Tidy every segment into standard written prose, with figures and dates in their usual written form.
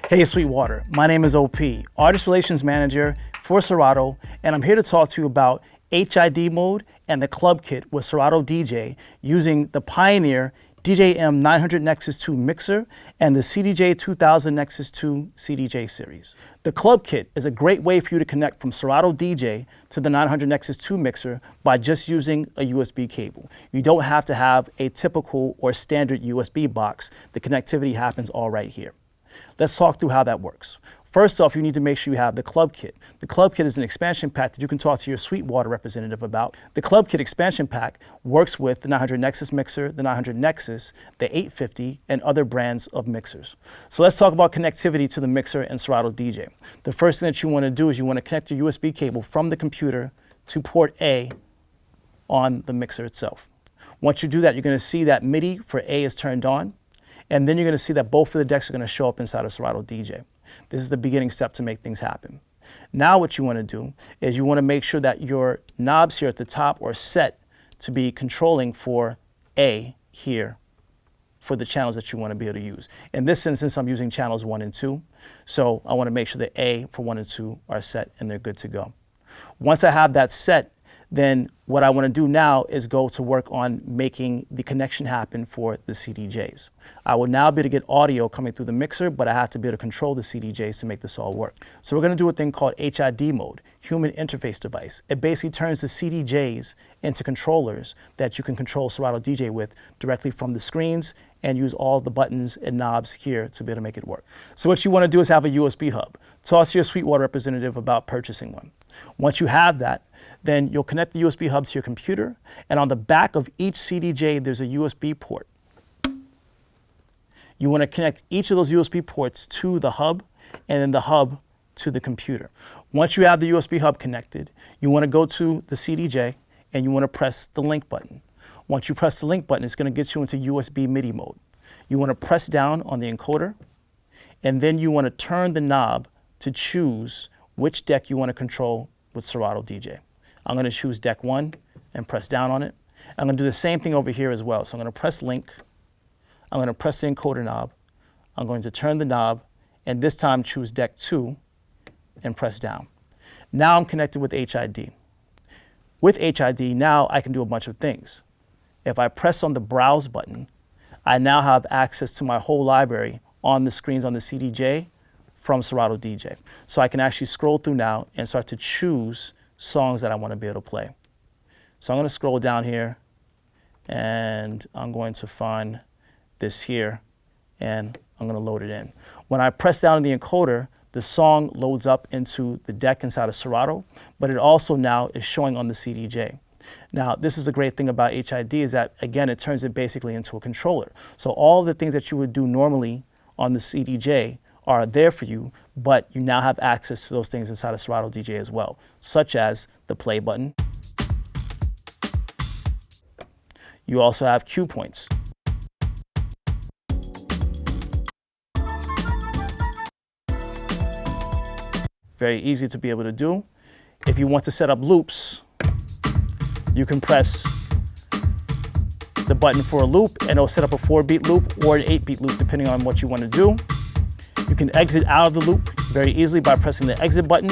Hey Sweetwater, my name is OP, Artist Relations Manager for Serato, and I'm here to talk to you about HID mode and the Club Kit with Serato DJ using the Pioneer DJM 900 Nexus 2 mixer and the CDJ 2000 Nexus 2 CDJ series. The Club Kit is a great way for you to connect from Serato DJ to the 900 Nexus 2 mixer by just using a USB cable. You don't have to have a typical or standard USB box. The connectivity happens all right here. Let's talk through how that works. First off, you need to make sure you have the Club Kit. The Club Kit is an expansion pack that you can talk to your Sweetwater representative about. The Club Kit expansion pack works with the 900 Nexus mixer, the 900 Nexus, the 850, and other brands of mixers. So let's talk about connectivity to the mixer and Serato DJ. The first thing that you want to do is you want to connect your USB cable from the computer to port A on the mixer itself. Once you do that, you're going to see that MIDI for A is turned on. And then you're going to see that both of the decks are going to show up inside of Serato DJ. This is the beginning step to make things happen. Now what you want to do is you want to make sure that your knobs here at the top are set to be controlling for A here for the channels that you want to be able to use. In this instance, I'm using channels 1 and 2. So I want to make sure that A for 1 and 2 are set and they're good to go. Once I have that set, then what I want to do now is go to work on making the connection happen for the CDJs. I will now be able to get audio coming through the mixer, but I have to be able to control the CDJs to make this all work. So we're going to do a thing called HID mode, Human Interface Device. It basically turns the CDJs into controllers that you can control Serato DJ with directly from the screens and use all the buttons and knobs here to be able to make it work. So what you want to do is have a USB hub. Talk to your Sweetwater representative about purchasing one. Once you have that, then you'll connect the USB hub to your computer, and on the back of each CDJ, there's a USB port. You want to connect each of those USB ports to the hub, and then the hub to the computer. Once you have the USB hub connected, you want to go to the CDJ, and you want to press the link button. Once you press the link button, it's going to get you into USB MIDI mode. You want to press down on the encoder, and then you want to turn the knob to choose which deck you want to control with Serato DJ. I'm going to choose deck 1 and press down on it. I'm going to do the same thing over here as well. So I'm going to press link. I'm going to press the encoder knob. I'm going to turn the knob, and this time choose deck 2 and press down. Now I'm connected with HID. With HID, now I can do a bunch of things. If I press on the browse button, I now have access to my whole library on the screens on the CDJ from Serato DJ. So I can actually scroll through now and start to choose songs that I want to be able to play. So I'm going to scroll down here, and I'm going to find this here, and I'm going to load it in. When I press down on the encoder, the song loads up into the deck inside of Serato, but it also now is showing on the CDJ. Now, this is the great thing about HID is that, again, it turns it basically into a controller. So all of the things that you would do normally on the CDJ are there for you, but you now have access to those things inside of Serato DJ as well, such as the play button. You also have cue points. Very easy to be able to do. If you want to set up loops, you can press the button for a loop and it'll set up a 4-beat loop or an 8-beat loop depending on what you want to do. You can exit out of the loop very easily by pressing the exit button,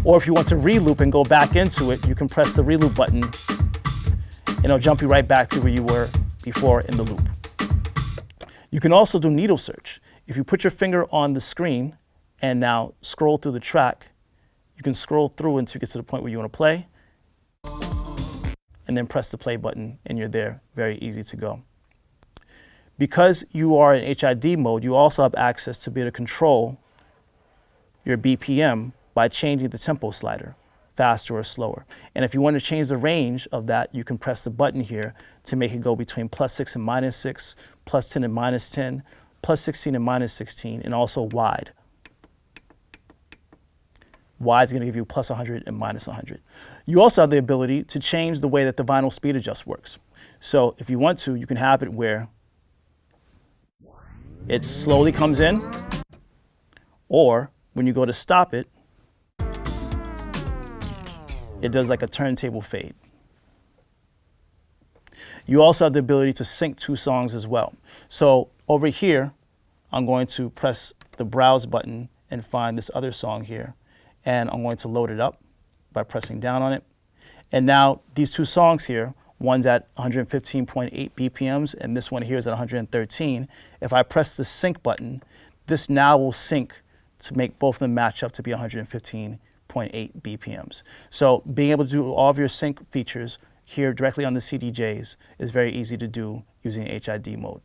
or if you want to re-loop and go back into it, you can press the re-loop button and it'll jump you right back to where you were before in the loop. You can also do needle search. If you put your finger on the screen and now scroll through the track, you can scroll through until you get to the point where you want to play, and then press the play button and you're there. Very easy to go. Because you are in HID mode, you also have access to be able to control your BPM by changing the tempo slider, faster or slower. And if you want to change the range of that, you can press the button here to make it go between +6 and -6, +10 and -10, +16 and -16, and also wide. Wide is going to give you +100 and -100. You also have the ability to change the way that the vinyl speed adjust works. So if you want to, you can have it where it slowly comes in, or when you go to stop it, it does like a turntable fade. You also have the ability to sync 2 songs as well. So over here, I'm going to press the browse button and find this other song here. And I'm going to load it up by pressing down on it. And now these two songs here, one's at 115.8 BPMs and this one here is at 113. If I press the sync button, this now will sync to make both of them match up to be 115.8 BPMs. So being able to do all of your sync features here directly on the CDJs is very easy to do using HID mode.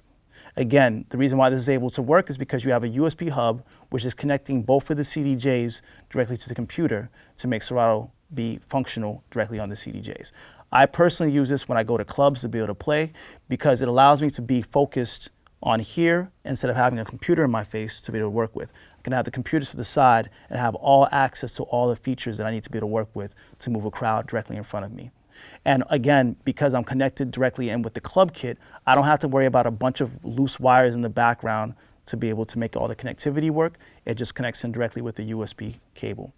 Again, the reason why this is able to work is because you have a USB hub which is connecting both of the CDJs directly to the computer to make Serato be functional directly on the CDJs. I personally use this when I go to clubs to be able to play because it allows me to be focused on here instead of having a computer in my face to be able to work with. I can have the computer to the side and have all access to all the features that I need to be able to work with to move a crowd directly in front of me. And again, because I'm connected directly in with the Club Kit, I don't have to worry about a bunch of loose wires in the background to be able to make all the connectivity work. It just connects in directly with the USB cable.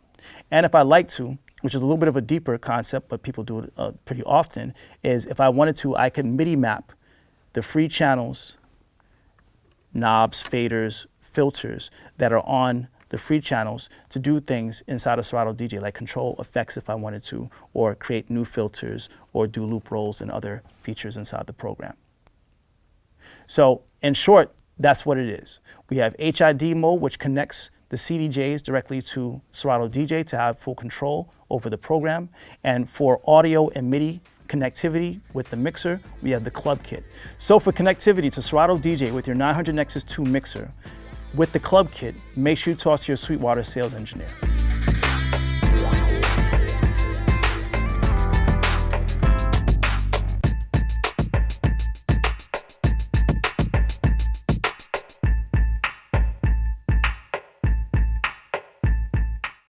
And if I like to, which is a little bit of a deeper concept, but people do it pretty often, is if I wanted to, I could MIDI map the free channels, knobs, faders, filters that are on the free channels to do things inside of Serato DJ, like control effects if I wanted to, or create new filters, or do loop rolls and other features inside the program. So in short, that's what it is. We have HID mode, which connects the CDJs directly to Serato DJ to have full control over the program. And for audio and MIDI connectivity with the mixer, we have the Club Kit. So for connectivity to Serato DJ with your 900 Nexus 2 mixer, with the Club Kit, make sure you talk to your Sweetwater sales engineer.